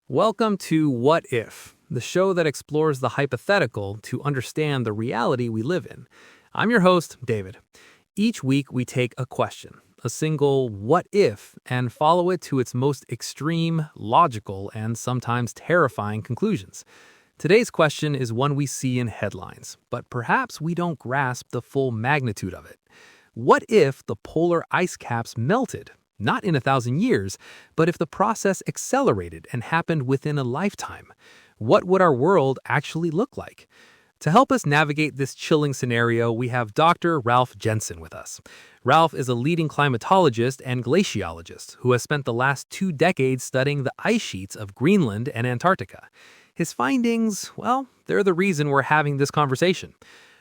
Welcome to What If, the show that explores the hypothetical to understand the reality we live in. I'm your host, David. Each week we take a question, a single what if, and follow it to its most extreme, logical, and sometimes terrifying conclusions. Today's question is one we see in headlines, but perhaps we don't grasp the full magnitude of it. What if the polar ice caps melted? Not in 1,000 years, but if the process accelerated and happened within a lifetime, what would our world actually look like? To help us navigate this chilling scenario, we have Dr. Ralph Jensen with us. Ralph is a leading climatologist and glaciologist who has spent the last 2 decades studying the ice sheets of Greenland and Antarctica. His findings, well, they're the reason we're having this conversation.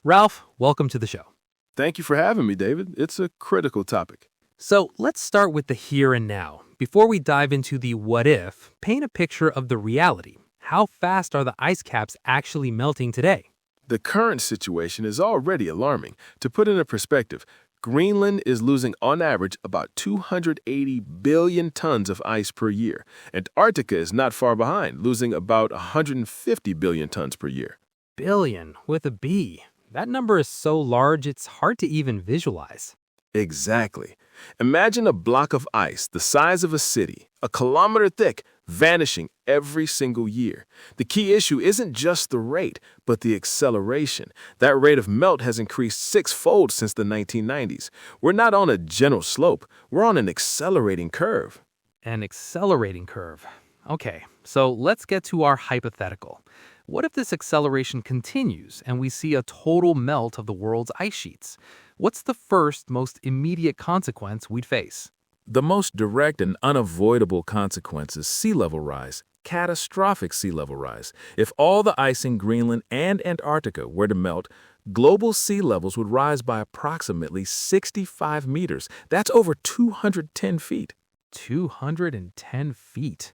Ralph, welcome to the show. Thank you for having me, David. It's a critical topic. So let's start with the here and now. Before we dive into the what if, paint a picture of the reality. How fast are the ice caps actually melting today? The current situation is already alarming. To put it in perspective, Greenland is losing on average about 280 billion tons of ice per year. Antarctica is not far behind, losing about 150 billion tons per year. Billion with a B. That number is so large it's hard to even visualize. Exactly. Imagine a block of ice the size of a city, a kilometer thick, vanishing every single year. The key issue isn't just the rate, but the acceleration. That rate of melt has increased 6-fold since the 1990s. We're not on a gentle slope, we're on an accelerating curve. An accelerating curve. Okay, so let's get to our hypothetical. What if this acceleration continues and we see a total melt of the world's ice sheets? What's the first, most immediate consequence we'd face? The most direct and unavoidable consequence is sea level rise, catastrophic sea level rise. If all the ice in Greenland and Antarctica were to melt, global sea levels would rise by approximately 65 meters. That's over 210 feet. 210 feet.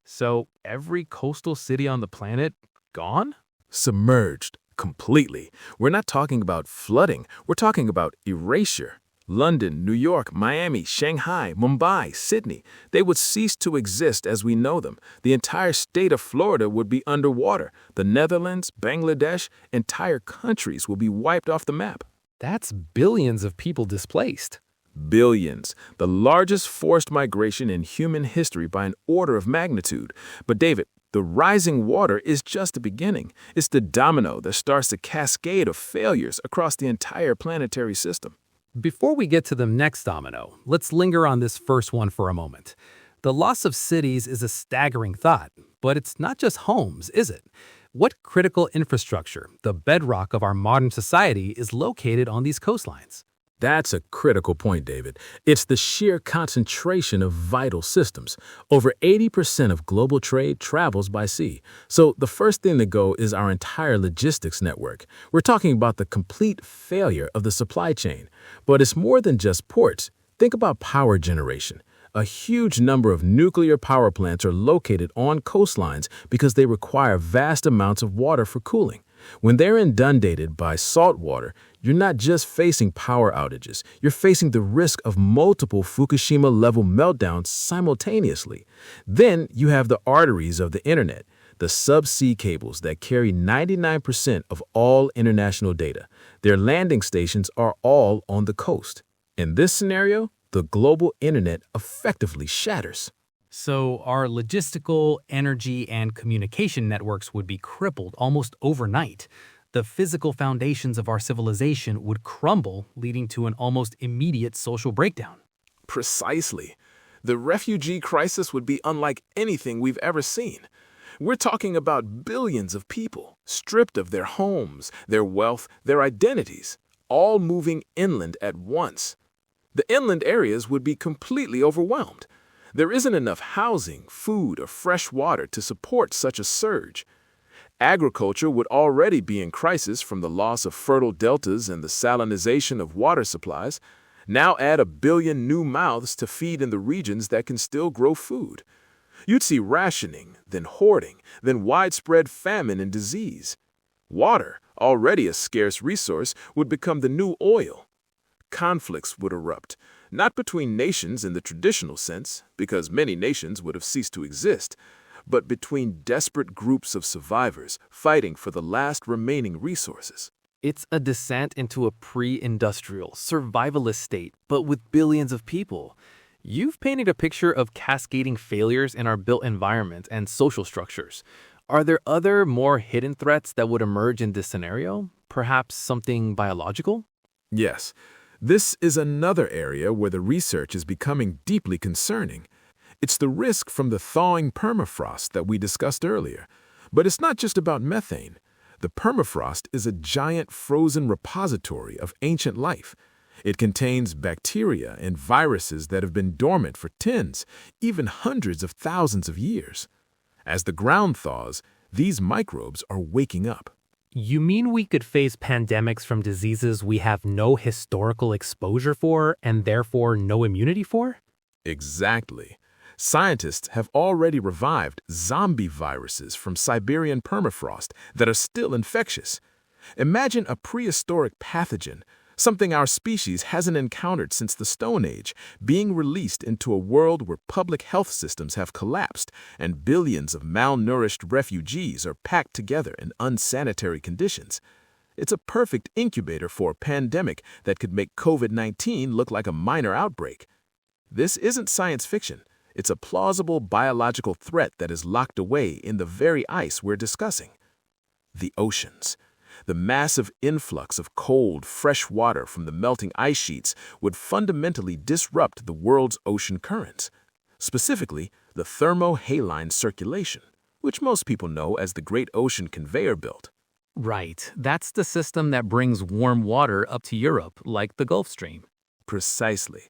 So every coastal city on the planet gone? Submerged completely. We're not talking about flooding. We're talking about erasure. London, New York, Miami, Shanghai, Mumbai, Sydney, they would cease to exist as we know them. The entire state of Florida would be underwater. The Netherlands, Bangladesh, entire countries will be wiped off the map. That's billions of people displaced. Billions. The largest forced migration in human history by an order of magnitude. But David, the rising water is just the beginning. It's the domino that starts the cascade of failures across the entire planetary system. Before we get to the next domino, let's linger on this first one for a moment. The loss of cities is a staggering thought, but it's not just homes, is it? What critical infrastructure, the bedrock of our modern society, is located on these coastlines? That's a critical point, David. It's the sheer concentration of vital systems. Over 80% of global trade travels by sea. So the first thing to go is our entire logistics network. We're talking about the complete failure of the supply chain. But it's more than just ports. Think about power generation. A huge number of nuclear power plants are located on coastlines because they require vast amounts of water for cooling. When they're inundated by salt water, you're not just facing power outages, you're facing the risk of multiple Fukushima-level meltdowns simultaneously. Then you have the arteries of the internet, the subsea cables that carry 99% of all international data. Their landing stations are all on the coast. In this scenario, the global internet effectively shatters. So our logistical, energy, and communication networks would be crippled almost overnight. The physical foundations of our civilization would crumble, leading to an almost immediate social breakdown. Precisely. The refugee crisis would be unlike anything we've ever seen. We're talking about billions of people, stripped of their homes, their wealth, their identities, all moving inland at once. The inland areas would be completely overwhelmed. There isn't enough housing, food, or fresh water to support such a surge. Agriculture would already be in crisis from the loss of fertile deltas and the salinization of water supplies. Now add 1 billion new mouths to feed in the regions that can still grow food. You'd see rationing, then hoarding, then widespread famine and disease. Water, already a scarce resource, would become the new oil. Conflicts would erupt, not between nations in the traditional sense, because many nations would have ceased to exist, but between desperate groups of survivors fighting for the last remaining resources. It's a descent into a pre-industrial, survivalist state, but with billions of people. You've painted a picture of cascading failures in our built environment and social structures. Are there other, more hidden threats that would emerge in this scenario? Perhaps something biological? Yes, this is another area where the research is becoming deeply concerning. It's the risk from the thawing permafrost that we discussed earlier. But it's not just about methane. The permafrost is a giant frozen repository of ancient life. It contains bacteria and viruses that have been dormant for tens, even hundreds of thousands of years. As the ground thaws, these microbes are waking up. You mean we could face pandemics from diseases we have no historical exposure for and therefore no immunity for? Exactly. Scientists have already revived zombie viruses from Siberian permafrost that are still infectious. Imagine a prehistoric pathogen, something our species hasn't encountered since the Stone Age, being released into a world where public health systems have collapsed and billions of malnourished refugees are packed together in unsanitary conditions. It's a perfect incubator for a pandemic that could make COVID-19 look like a minor outbreak. This isn't science fiction. It's a plausible biological threat that is locked away in the very ice we're discussing. The oceans. The massive influx of cold, fresh water from the melting ice sheets would fundamentally disrupt the world's ocean currents, specifically the thermohaline circulation, which most people know as the Great Ocean Conveyor Belt. Right. That's the system that brings warm water up to Europe, like the Gulf Stream. Precisely.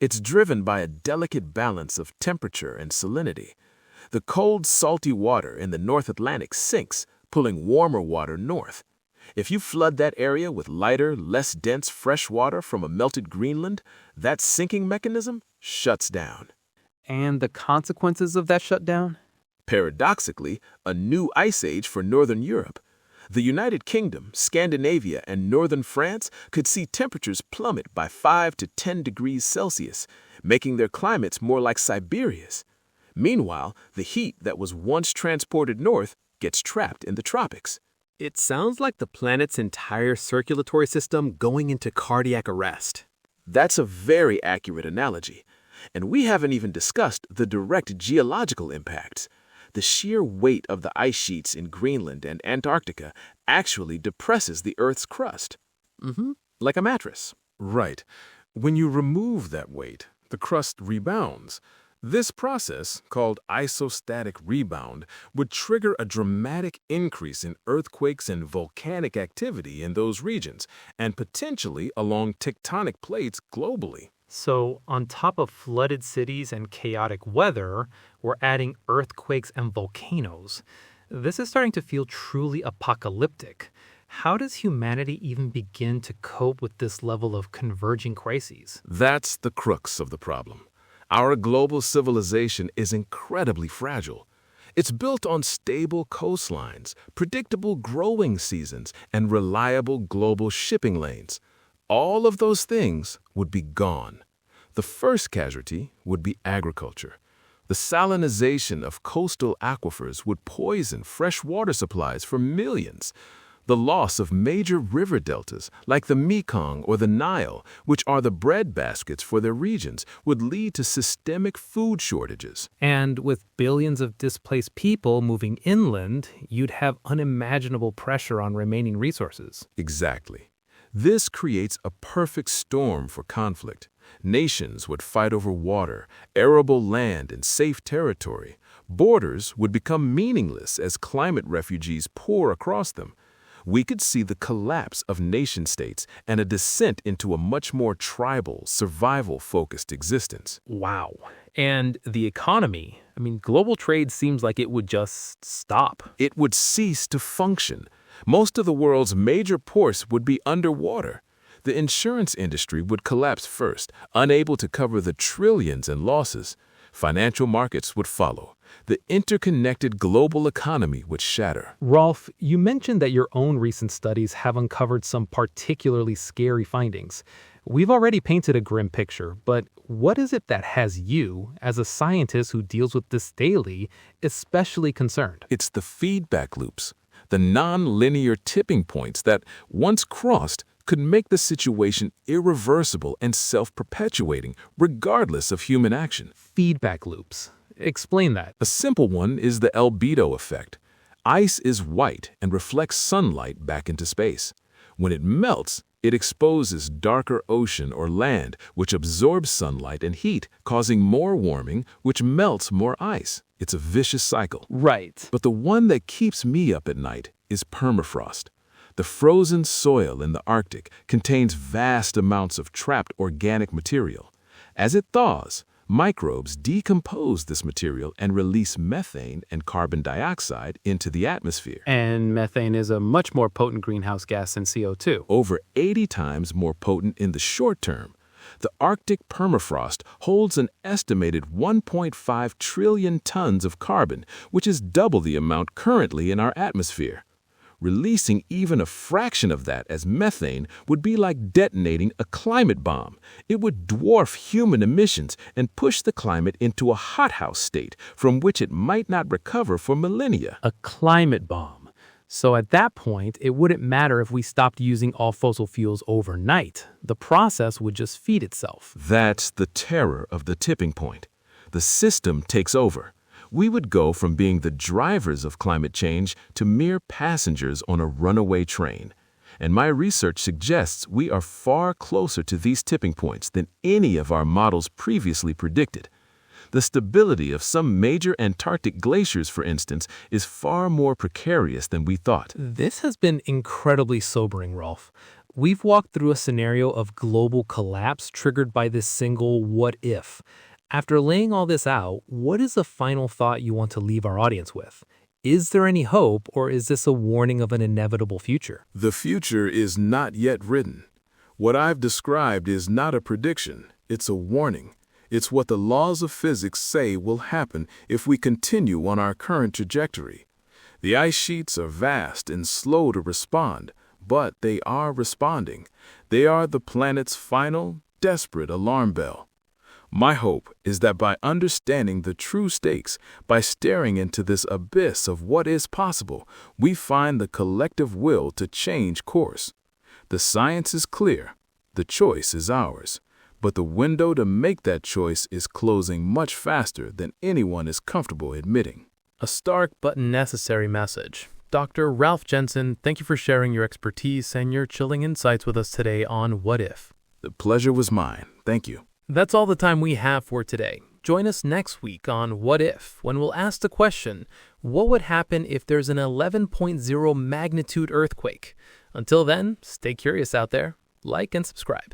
It's driven by a delicate balance of temperature and salinity. The cold, salty water in the North Atlantic sinks, pulling warmer water north. If you flood that area with lighter, less dense fresh water from a melted Greenland, that sinking mechanism shuts down. And the consequences of that shutdown? Paradoxically, a new ice age for Northern Europe. The United Kingdom, Scandinavia, and northern France could see temperatures plummet by 5 to 10 degrees Celsius, making their climates more like Siberia's. Meanwhile, the heat that was once transported north gets trapped in the tropics. It sounds like the planet's entire circulatory system going into cardiac arrest. That's a very accurate analogy. And we haven't even discussed the direct geological impacts. The sheer weight of the ice sheets in Greenland and Antarctica actually depresses the Earth's crust. Like a mattress. Right. When you remove that weight, the crust rebounds. This process, called isostatic rebound, would trigger a dramatic increase in earthquakes and volcanic activity in those regions, and potentially along tectonic plates globally. So, on top of flooded cities and chaotic weather, we're adding earthquakes and volcanoes. This is starting to feel truly apocalyptic. How does humanity even begin to cope with this level of converging crises? That's the crux of the problem. Our global civilization is incredibly fragile. It's built on stable coastlines, predictable growing seasons, and reliable global shipping lanes. All of those things would be gone. The first casualty would be agriculture. The salinization of coastal aquifers would poison fresh water supplies for millions. The loss of major river deltas, like the Mekong or the Nile, which are the breadbaskets for their regions, would lead to systemic food shortages. And with billions of displaced people moving inland, you'd have unimaginable pressure on remaining resources. Exactly. This creates a perfect storm for conflict. Nations would fight over water, arable land, and safe territory. Borders would become meaningless as climate refugees pour across them. We could see the collapse of nation-states and a descent into a much more tribal, survival-focused existence. Wow. And the economy? Global trade seems like it would just stop. It would cease to function. Most of the world's major ports would be underwater. The insurance industry would collapse first, unable to cover the trillions in losses. Financial markets would follow. The interconnected global economy would shatter. Rolf, you mentioned that your own recent studies have uncovered some particularly scary findings. We've already painted a grim picture, but what is it that has you, as a scientist who deals with this daily, especially concerned? It's the feedback loops, the non-linear tipping points that, once crossed, could make the situation irreversible and self-perpetuating, regardless of human action. Feedback loops. Explain that. A simple one is the albedo effect. Ice is white and reflects sunlight back into space. When it melts, it exposes darker ocean or land, which absorbs sunlight and heat, causing more warming, which melts more ice. It's a vicious cycle. Right. But the one that keeps me up at night is permafrost. The frozen soil in the Arctic contains vast amounts of trapped organic material. As it thaws, microbes decompose this material and release methane and carbon dioxide into the atmosphere. And methane is a much more potent greenhouse gas than CO2. Over 80 times more potent in the short term. The Arctic permafrost holds an estimated 1.5 trillion tons of carbon, which is double the amount currently in our atmosphere. Releasing even a fraction of that as methane would be like detonating a climate bomb. It would dwarf human emissions and push the climate into a hothouse state from which it might not recover for millennia. A climate bomb. So at that point, it wouldn't matter if we stopped using all fossil fuels overnight. The process would just feed itself. That's the terror of the tipping point. The system takes over. We would go from being the drivers of climate change to mere passengers on a runaway train. And my research suggests we are far closer to these tipping points than any of our models previously predicted. The stability of some major Antarctic glaciers, for instance, is far more precarious than we thought. This has been incredibly sobering, Rolf. We've walked through a scenario of global collapse triggered by this single what if. After laying all this out, what is the final thought you want to leave our audience with? Is there any hope, or is this a warning of an inevitable future? The future is not yet written. What I've described is not a prediction, it's a warning. It's what the laws of physics say will happen if we continue on our current trajectory. The ice sheets are vast and slow to respond, but they are responding. They are the planet's final, desperate alarm bell. My hope is that by understanding the true stakes, by staring into this abyss of what is possible, we find the collective will to change course. The science is clear, the choice is ours, but the window to make that choice is closing much faster than anyone is comfortable admitting. A stark but necessary message. Dr. Ralph Jensen, thank you for sharing your expertise and your chilling insights with us today on What If. The pleasure was mine. Thank you. That's all the time we have for today. Join us next week on What If, when we'll ask the question, what would happen if there's an 11.0 magnitude earthquake? Until then, stay curious out there, like and subscribe.